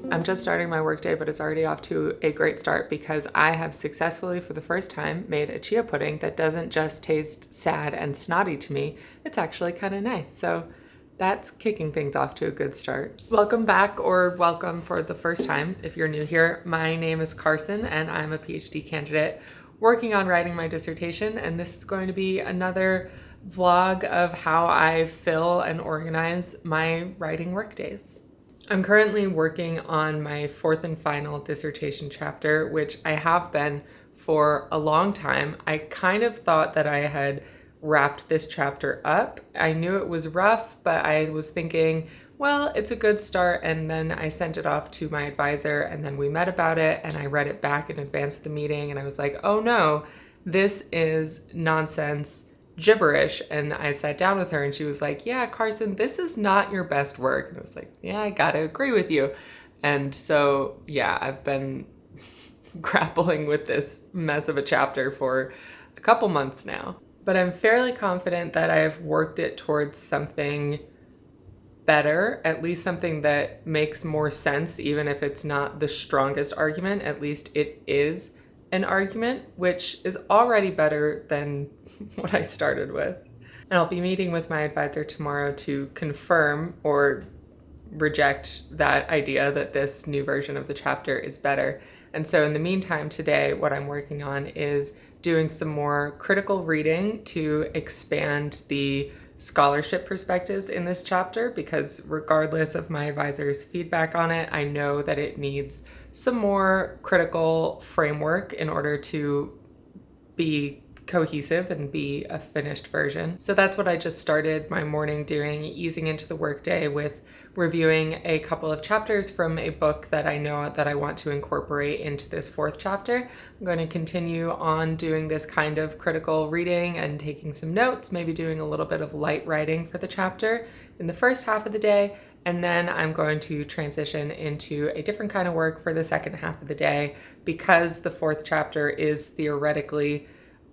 I'm just starting my workday, but it's already off to a great start because I have successfully, for the first time, made a chia pudding that doesn't just taste sad and snotty to me, it's actually kind of nice. So that's kicking things off to a good start. Welcome back, or welcome for the first time if you're new here. My name is Carson and I'm a PhD candidate working on writing my dissertation, and this is going to be another vlog of how I fill and organize my writing workdays. I'm currently working on my fourth and final dissertation chapter, which I have been for a long time. I kind of thought that I had wrapped this chapter up. I knew it was rough, but I was thinking, well, it's a good start. And then I sent it off to my advisor, and then we met about it, and I read it back in advance of the meeting, and I was like, oh no, this is nonsense, gibberish. And I sat down with her and she was like, yeah, Carson, this is not your best work. And I was like, yeah, I gotta agree with you. And so, yeah, I've been grappling with this mess of a chapter for a couple months now. But I'm fairly confident that I've worked it towards something better, at least something that makes more sense, even if it's not the strongest argument. At least it is an argument, which is already better than what I started with. And I'll be meeting with my advisor tomorrow to confirm or reject that idea that this new version of the chapter is better. And so in the meantime, today, what I'm working on is doing some more critical reading to expand the scholarship perspectives in this chapter, because regardless of my advisor's feedback on it, I know that it needs some more critical framework in order to be cohesive and be a finished version. So that's what I just started my morning doing, easing into the workday with reviewing a couple of chapters from a book that I know that I want to incorporate into this fourth chapter. I'm going to continue on doing this kind of critical reading and taking some notes, maybe doing a little bit of light writing for the chapter in the first half of the day, and then I'm going to transition into a different kind of work for the second half of the day, because the fourth chapter is theoretically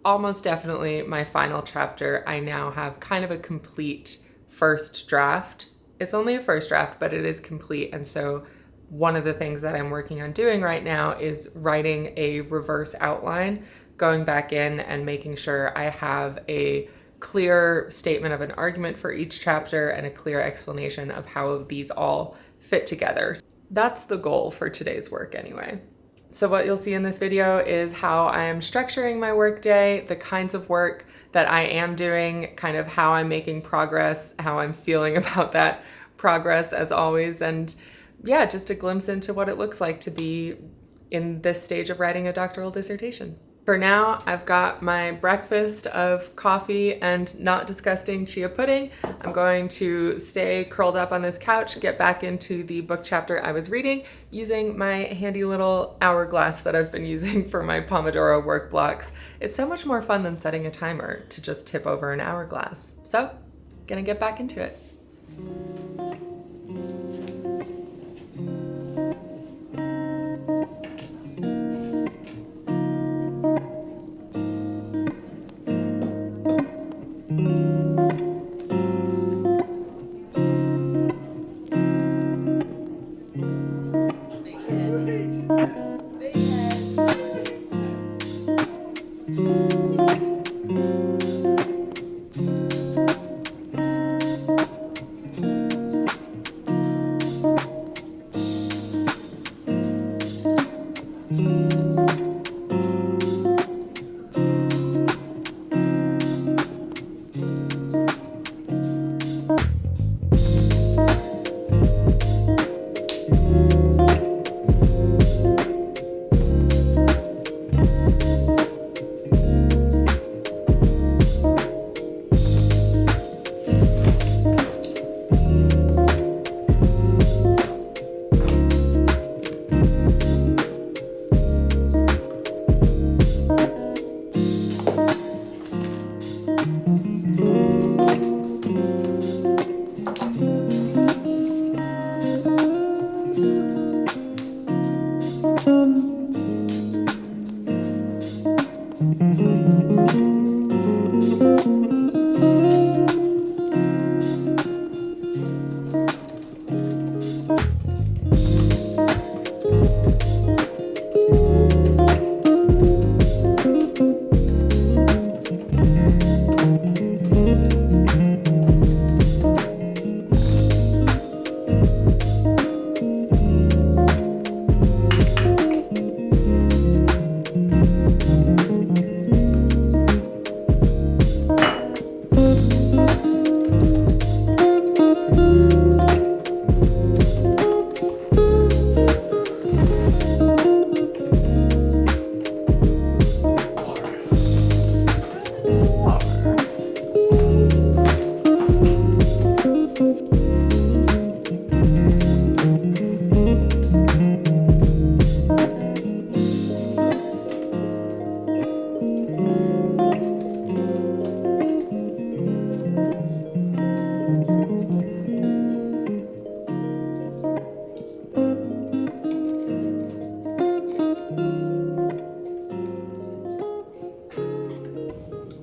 almost definitely my final chapter. I now have kind of a complete first draft. It's only a first draft, but it is complete. And so one of the things that I'm working on doing right now is writing a reverse outline, going back in and making sure I have a clear statement of an argument for each chapter and a clear explanation of how these all fit together. That's the goal for today's work anyway. So what you'll see in this video is how I am structuring my workday, the kinds of work that I am doing, kind of how I'm making progress, how I'm feeling about that progress as always, and yeah, just a glimpse into what it looks like to be in this stage of writing a doctoral dissertation. For now, I've got my breakfast of coffee and not disgusting chia pudding. I'm going to stay curled up on this couch, get back into the book chapter I was reading using my handy little hourglass that I've been using for my Pomodoro work blocks. It's so much more fun than setting a timer to just tip over an hourglass. So, gonna get back into it.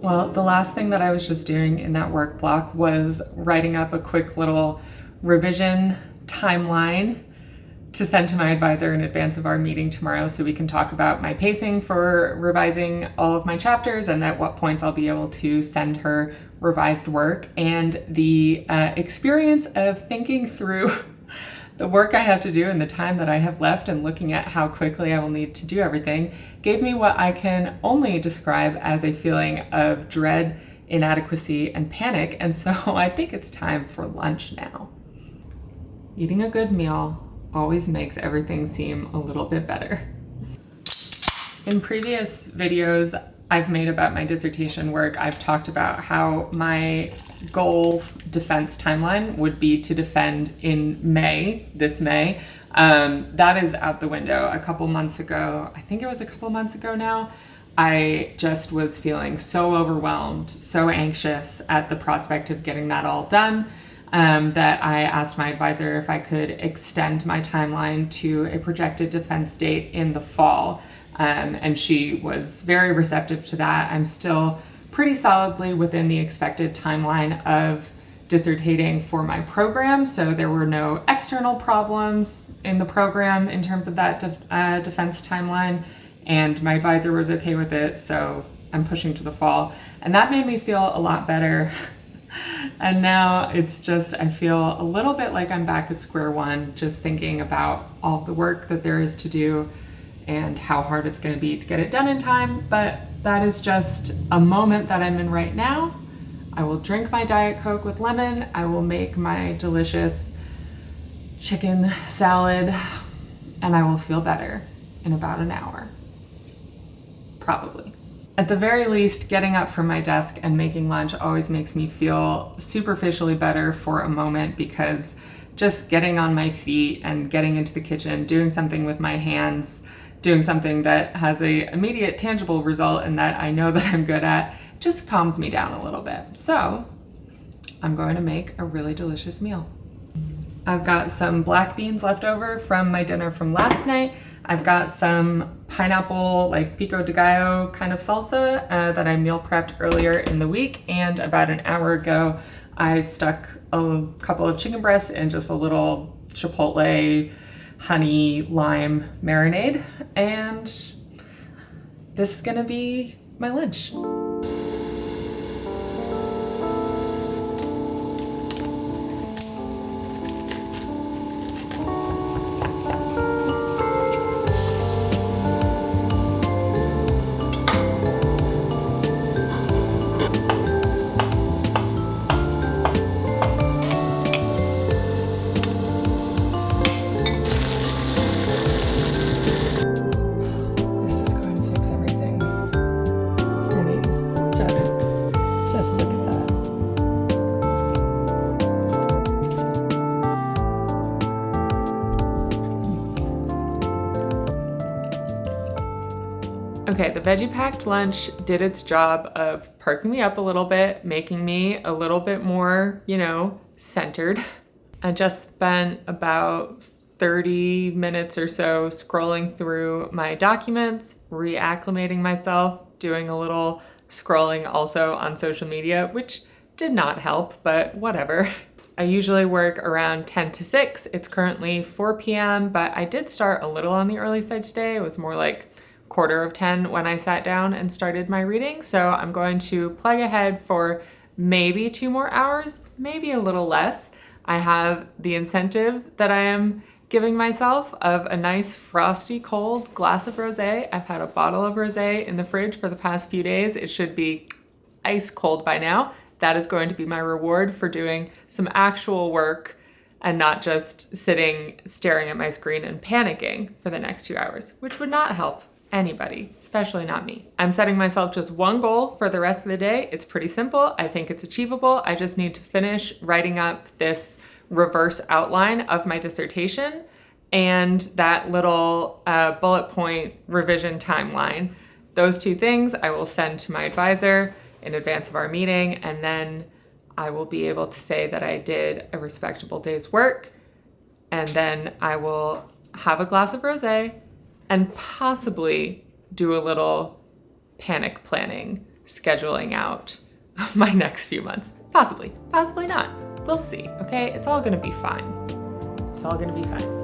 Well, the last thing that I was just doing in that work block was writing up a quick little revision timeline to send to my advisor in advance of our meeting tomorrow so we can talk about my pacing for revising all of my chapters and at what points I'll be able to send her revised work. And the experience of thinking through the work I have to do and the time that I have left and looking at how quickly I will need to do everything gave me what I can only describe as a feeling of dread, inadequacy, and panic. And so I think it's time for lunch now. Eating a good meal always makes everything seem a little bit better. In previous videos I've made about my dissertation work, I've talked about how my goal defense timeline would be to defend in May, this May. That is out the window. A couple months ago, I think it was a couple months ago now, I just was feeling so overwhelmed, so anxious at the prospect of getting that all done, that I asked my advisor if I could extend my timeline to a projected defense date in the fall. And she was very receptive to that. I'm still pretty solidly within the expected timeline of dissertating for my program, so there were no external problems in the program in terms of that defense timeline, and my advisor was okay with it, so I'm pushing to the fall. And that made me feel a lot better. And now it's just, I feel a little bit like I'm back at square one, just thinking about all the work that there is to do and how hard it's going to be to get it done in time. But that is just a moment that I'm in right now. I will drink my Diet Coke with lemon. I will make my delicious chicken salad, and I will feel better in about an hour. Probably. At the very least, getting up from my desk and making lunch always makes me feel superficially better for a moment, because just getting on my feet and getting into the kitchen, doing something with my hands, doing something that has a immediate tangible result and that I know that I'm good at, just calms me down a little bit. So I'm going to make a really delicious meal. I've got some black beans left over from my dinner from last night. I've got some pineapple, like pico de gallo kind of salsa that I meal prepped earlier in the week. And about an hour ago, I stuck a couple of chicken breasts in just a little chipotle honey lime marinade. And this is gonna be my lunch. Okay, the veggie packed lunch did its job of perking me up a little bit, making me a little bit more, centered. I just spent about 30 minutes or so scrolling through my documents, reacclimating myself, doing a little scrolling also on social media, which did not help, but whatever. I usually work around 10 to 6. It's currently 4 p.m., but I did start a little on the early side today. It was more like quarter of 10 when I sat down and started my reading. So I'm going to plug ahead for maybe 2 more hours, maybe a little less. I have the incentive that I am giving myself of a nice frosty cold glass of rosé. I've had a bottle of rosé in the fridge for the past few days. It should be ice cold by now. That is going to be my reward for doing some actual work and not just sitting staring at my screen and panicking for the next 2 hours, which would not help anybody, especially not me. I'm setting myself just one goal for the rest of the day. It's pretty simple. I think it's achievable. I just need to finish writing up this reverse outline of my dissertation and that little bullet point revision timeline. Those 2 things I will send to my advisor in advance of our meeting, and then I will be able to say that I did a respectable day's work, and then I will have a glass of rosé and possibly do a little panic planning, scheduling out my next few months. Possibly, possibly not. We'll see, okay? It's all gonna be fine. It's all gonna be fine.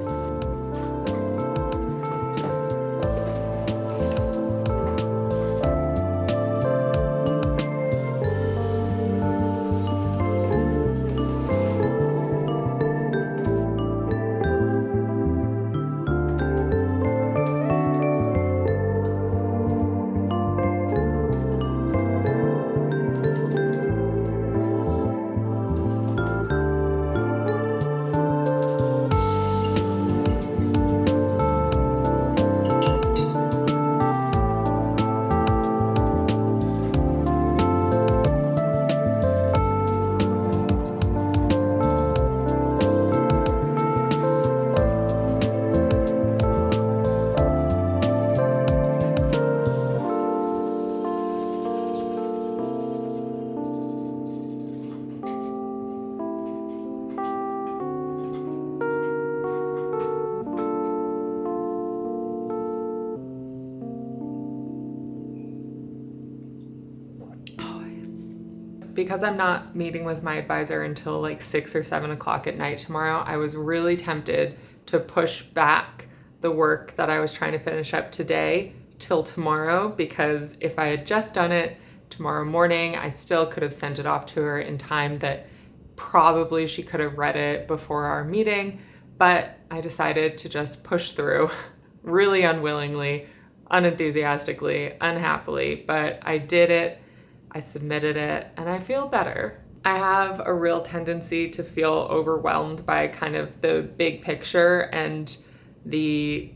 Because I'm not meeting with my advisor until like 6 or 7 o'clock at night tomorrow, I was really tempted to push back the work that I was trying to finish up today till tomorrow, because if I had just done it tomorrow morning, I still could have sent it off to her in time that probably she could have read it before our meeting. But I decided to just push through really unwillingly, unenthusiastically, unhappily, but I did it. I submitted it, and I feel better. I have a real tendency to feel overwhelmed by kind of the big picture and the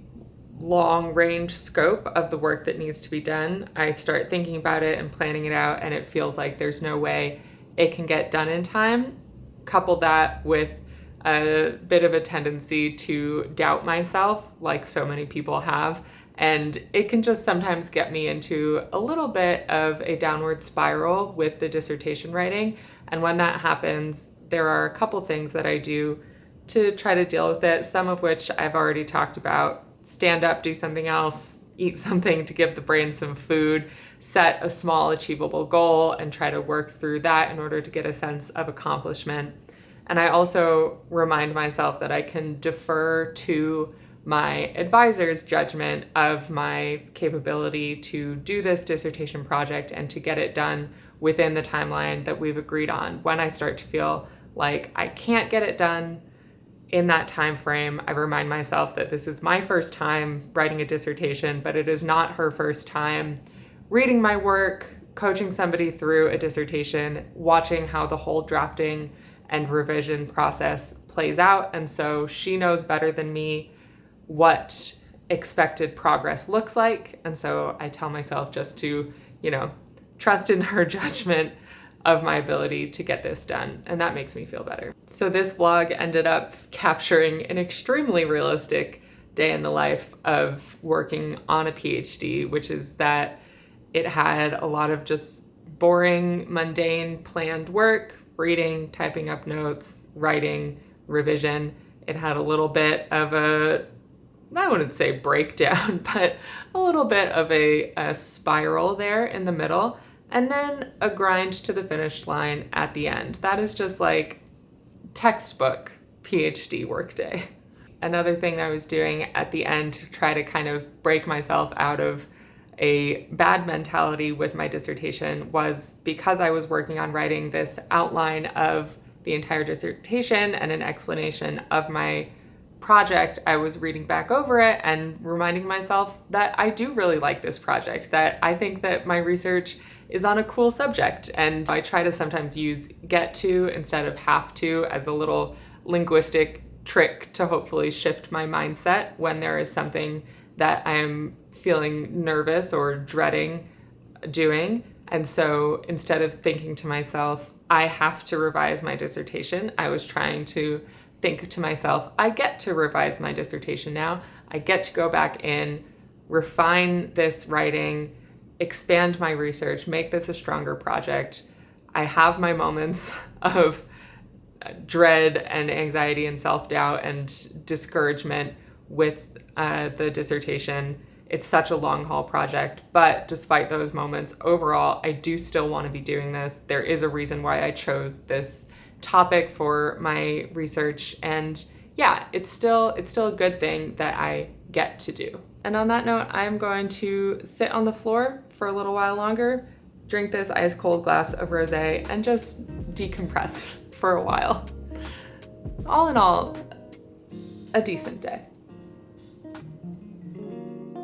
long range scope of the work that needs to be done. I start thinking about it and planning it out, and it feels like there's no way it can get done in time. Couple that with a bit of a tendency to doubt myself, like so many people have. And it can just sometimes get me into a little bit of a downward spiral with the dissertation writing. And when that happens, there are a couple things that I do to try to deal with it, some of which I've already talked about. Stand up, do something else, eat something to give the brain some food, set a small achievable goal, and try to work through that in order to get a sense of accomplishment. And I also remind myself that I can defer to my advisor's judgment of my capability to do this dissertation project and to get it done within the timeline that we've agreed on. When I start to feel like I can't get it done in that time frame, I remind myself that this is my first time writing a dissertation, but it is not her first time reading my work, coaching somebody through a dissertation, watching how the whole drafting and revision process plays out. And so she knows better than me what expected progress looks like. And so I tell myself just to, trust in her judgment of my ability to get this done. And that makes me feel better. So this vlog ended up capturing an extremely realistic day in the life of working on a PhD, which is that it had a lot of just boring, mundane, planned work, reading, typing up notes, writing, revision. It had a little bit of I wouldn't say breakdown, but a little bit of a spiral there in the middle, and then a grind to the finish line at the end. That is just like textbook PhD workday. Another thing I was doing at the end to try to kind of break myself out of a bad mentality with my dissertation was, because I was working on writing this outline of the entire dissertation and an explanation of my project, I was reading back over it and reminding myself that I do really like this project, that I think that my research is on a cool subject. And I try to sometimes use get to instead of have to as a little linguistic trick to hopefully shift my mindset when there is something that I'm feeling nervous or dreading doing. And so instead of thinking to myself, I have to revise my dissertation, I was trying to think to myself, I get to revise my dissertation now. I get to go back in, refine this writing, expand my research, make this a stronger project. I have my moments of dread and anxiety and self-doubt and discouragement with the dissertation. It's such a long haul project, but despite those moments, overall, I do still want to be doing this. There is a reason why I chose this topic for my research, and yeah, it's still a good thing that I get to do. And on that note, I'm going to sit on the floor for a little while longer, drink this ice cold glass of rosé, and just decompress for a while. All in all, a decent day.